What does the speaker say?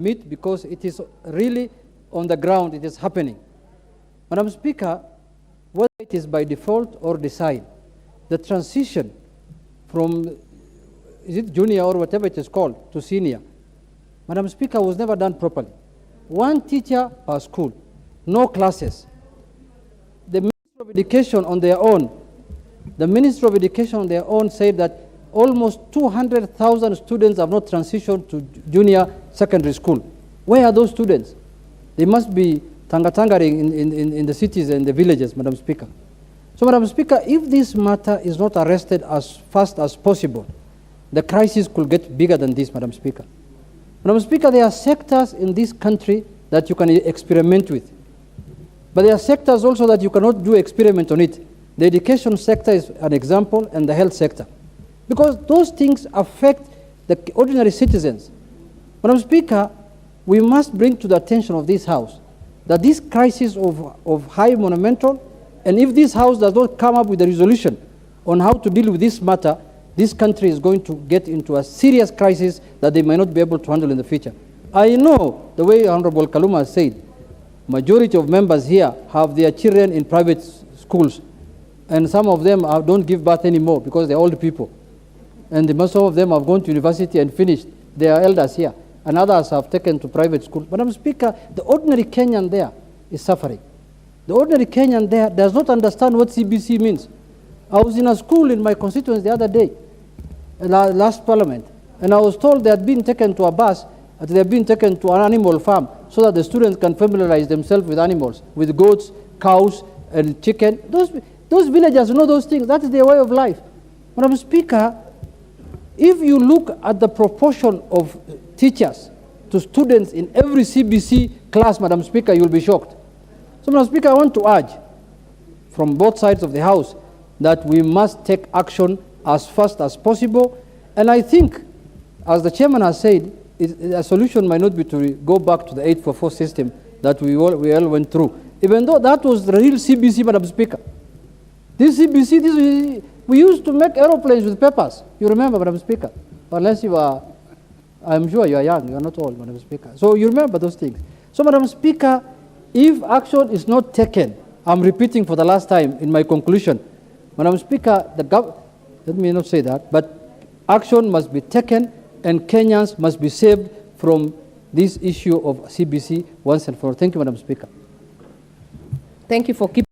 meet because it is really on the ground, it is happening. Madam Speaker, whether it is by default or design, the transition from, is it junior or whatever it is called, to senior, Madam Speaker, was never done properly. One teacher per school, no classes. The Ministry of Education on their own, said that almost 200,000 students have not transitioned to junior secondary school. Where are those students? They must be tangatangering in the cities and the villages, Madam Speaker. So, Madam Speaker, if this matter is not arrested as fast as possible, the crisis could get bigger than this, Madam Speaker. Madam Speaker, there are sectors in this country that you can experiment with. But there are sectors also that you cannot do experiment on it. The education sector is an example, and the health sector. Because those things affect the ordinary citizens. Madam Speaker, we must bring to the attention of this House that this crisis of high monumental, and if this House does not come up with a resolution on how to deal with this matter, this country is going to get into a serious crisis that they may not be able to handle in the future. I know the way Honorable Kaluma said, majority of members here have their children in private schools, and some of them don't give birth anymore because they're old people. And most of them have gone to university and finished. They are elders here, and others have taken to private school. Madam Speaker, the ordinary Kenyan there is suffering. The ordinary Kenyan there does not understand what CBC means. I was in a school in my constituency the other day, last parliament, and I was told they had been taken to a bus, they had been taken to an animal farm so that the students can familiarize themselves with animals, with goats, cows, and chicken. Those villagers know those things. That is their way of life. Madam Speaker, if you look at the proportion of teachers to students in every CBC class, Madam Speaker, you will be shocked. So, Madam Speaker, I want to urge from both sides of the House that we must take action as fast as possible. And I think, as the chairman has said, a solution might not be to go back to the 844 system that we all went through, even though that was the real CBC, Madam Speaker. This CBC, we used to make aeroplanes with papers. You remember, Madam Speaker? Unless you are, I'm sure you are young, you are not old, Madam Speaker. So you remember those things. So, Madam Speaker, if action is not taken, I'm repeating for the last time in my conclusion, Madam Speaker, let me not say that, but action must be taken and Kenyans must be saved from this issue of CBC once and for all. Thank you, Madam Speaker. Thank you for keeping